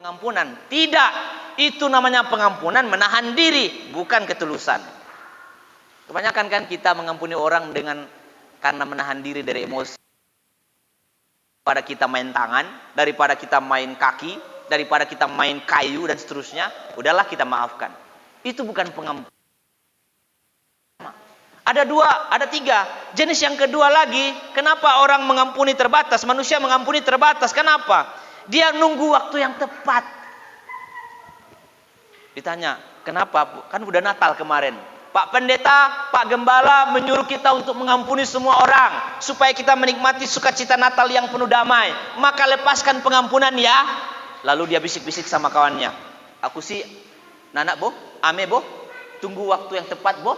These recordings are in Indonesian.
pengampunan. Tidak, itu namanya pengampunan menahan diri, bukan ketulusan. Kebanyakan kan kita mengampuni orang karena menahan diri dari emosi. Daripada kita main tangan, daripada kita main kaki, daripada kita main kayu dan seterusnya, udahlah kita maafkan. Itu bukan pengampunan. Ada tiga. Jenis yang kedua lagi, kenapa orang mengampuni terbatas? Manusia mengampuni terbatas, kenapa? Dia nunggu waktu yang tepat. Ditanya, kenapa? Kan udah Natal kemarin. Pak Pendeta, Pak Gembala menyuruh kita untuk mengampuni semua orang supaya kita menikmati sukacita Natal yang penuh damai. Maka lepaskan pengampunan ya. Lalu dia bisik-bisik sama kawannya. Aku sih, nanak boh, ame boh, tunggu waktu yang tepat boh.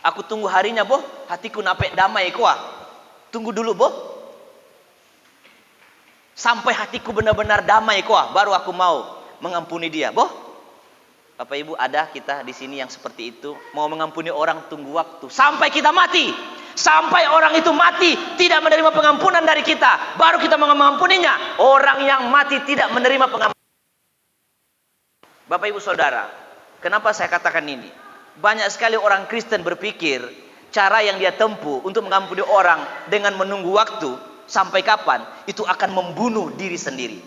Aku tunggu harinya boh, hatiku napek damai kuah. Tunggu dulu boh. Sampai hatiku benar-benar damai kuah, baru aku mau mengampuni dia boh. Bapak Ibu, ada kita di sini yang seperti itu, mau mengampuni orang tunggu waktu sampai kita mati, sampai orang itu mati tidak menerima pengampunan dari kita, baru kita mengampuninya. Orang yang mati tidak menerima pengampunan. Bapak Ibu Saudara, kenapa saya katakan ini? Banyak sekali orang Kristen berpikir cara yang dia tempuh untuk mengampuni orang dengan menunggu waktu sampai kapan, itu akan membunuh diri sendiri.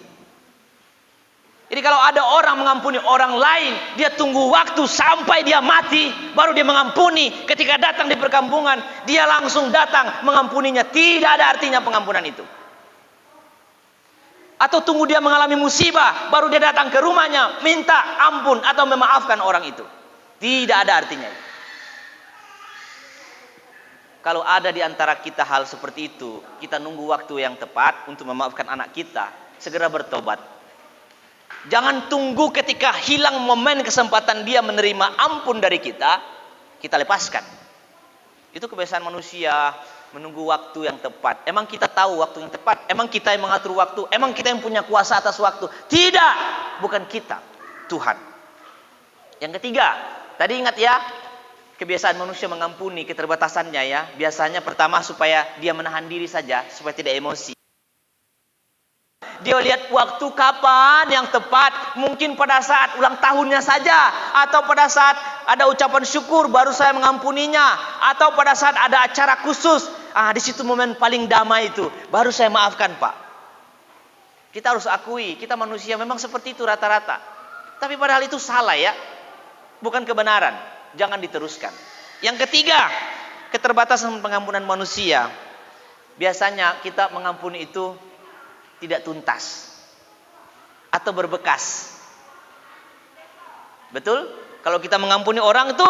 Jadi kalau ada orang mengampuni orang lain, dia tunggu waktu sampai dia mati, baru dia mengampuni. Ketika datang di perkampungan, dia langsung datang mengampuninya. Tidak ada artinya pengampunan itu. Atau tunggu dia mengalami musibah, baru dia datang ke rumahnya, minta ampun atau memaafkan orang itu. Tidak ada artinya itu. Kalau ada di antara kita hal seperti itu, kita nunggu waktu yang tepat untuk memaafkan anak kita, segera bertobat. Jangan tunggu ketika hilang momen kesempatan dia menerima ampun dari kita, kita lepaskan. Itu kebiasaan manusia, menunggu waktu yang tepat. Emang kita tahu waktu yang tepat? Emang kita yang mengatur waktu? Emang kita yang punya kuasa atas waktu? Tidak, bukan kita, Tuhan. Yang ketiga, tadi ingat ya, kebiasaan manusia mengampuni keterbatasannya ya. Biasanya pertama supaya dia menahan diri saja, supaya tidak emosi. Dia lihat waktu kapan yang tepat, mungkin pada saat ulang tahunnya saja, atau pada saat ada ucapan syukur baru saya mengampuninya, atau pada saat ada acara khusus, di situ momen paling damai itu, baru saya maafkan Pak. Kita harus akui, kita manusia memang seperti itu rata-rata. Tapi padahal itu salah ya, bukan kebenaran, jangan diteruskan. Yang ketiga, keterbatasan pengampunan manusia. Biasanya kita mengampuni itu tidak tuntas atau berbekas. Betul? Kalau kita mengampuni orang itu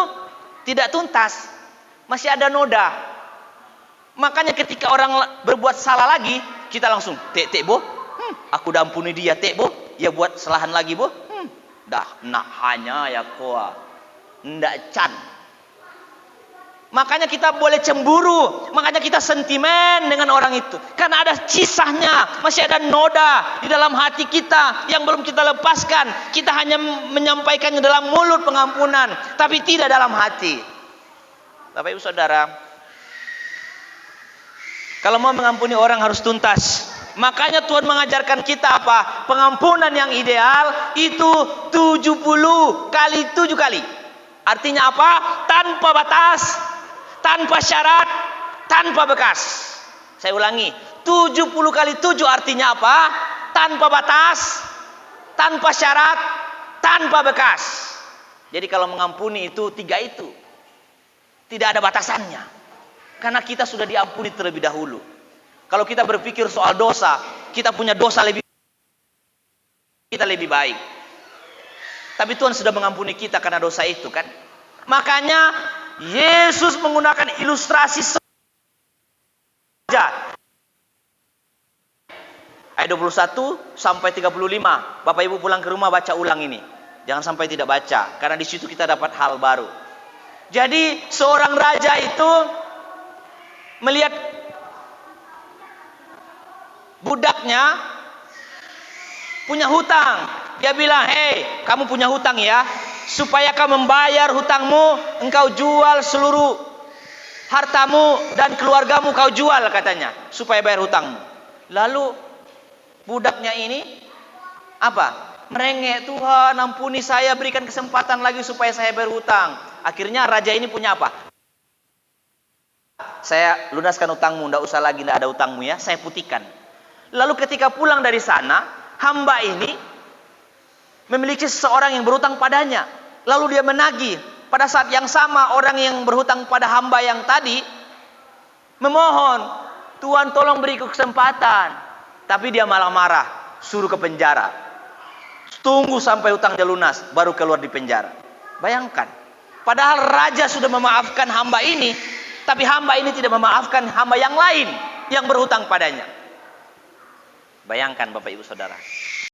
tidak tuntas, masih ada noda. Makanya ketika orang berbuat salah lagi, kita langsung tek boh, aku udah ampuni dia tek boh, ya buat kesalahan lagi boh, dah nak hanya ya koa, ndak can. Makanya kita boleh cemburu, makanya kita sentimen dengan orang itu. Karena ada kisahnya, masih ada noda di dalam hati kita yang belum kita lepaskan. Kita hanya menyampaikannya dalam mulut pengampunan, tapi tidak dalam hati. Bapak Ibu Saudara, kalau mau mengampuni orang harus tuntas. Makanya Tuhan mengajarkan kita apa? Pengampunan yang ideal itu 70 kali 7 kali. Artinya apa? Tanpa batas, tanpa syarat, tanpa bekas. Saya ulangi, 70 kali 7 artinya apa? Tanpa batas, tanpa syarat, tanpa bekas. Jadi kalau mengampuni itu 3 itu. Tidak ada batasannya. Karena kita sudah diampuni terlebih dahulu. Kalau kita berpikir soal dosa, kita punya dosa kita lebih baik. Tapi Tuhan sudah mengampuni kita karena dosa itu kan. Makanya Yesus menggunakan ilustrasi saja. Ayat 21 sampai 35. Bapak Ibu pulang ke rumah baca ulang ini. Jangan sampai tidak baca, karena di situ kita dapat hal baru. Jadi seorang raja itu melihat budaknya punya hutang. Dia bilang, "Hei, kamu punya hutang ya? Supaya kau membayar hutangmu, engkau jual seluruh hartamu dan keluargamu kau jual," katanya, supaya bayar hutangmu. Lalu budaknya ini Apa? Merengek, Tuhan ampuni saya, berikan kesempatan lagi supaya saya berhutang. Akhirnya raja ini punya apa? Saya lunaskan utangmu, tidak usah lagi, tidak ada utangmu ya, saya putihkan. Lalu ketika pulang dari sana, hamba ini memiliki seseorang yang berhutang padanya. Lalu dia menagih. Pada saat yang sama, orang yang berhutang pada hamba yang tadi memohon, Tuhan tolong beri kesempatan. Tapi dia malah marah, suruh ke penjara. Tunggu sampai hutangnya lunas, baru keluar di penjara. Bayangkan, padahal raja sudah memaafkan hamba ini, tapi hamba ini tidak memaafkan hamba yang lain yang berhutang padanya. Bayangkan Bapak Ibu Saudara.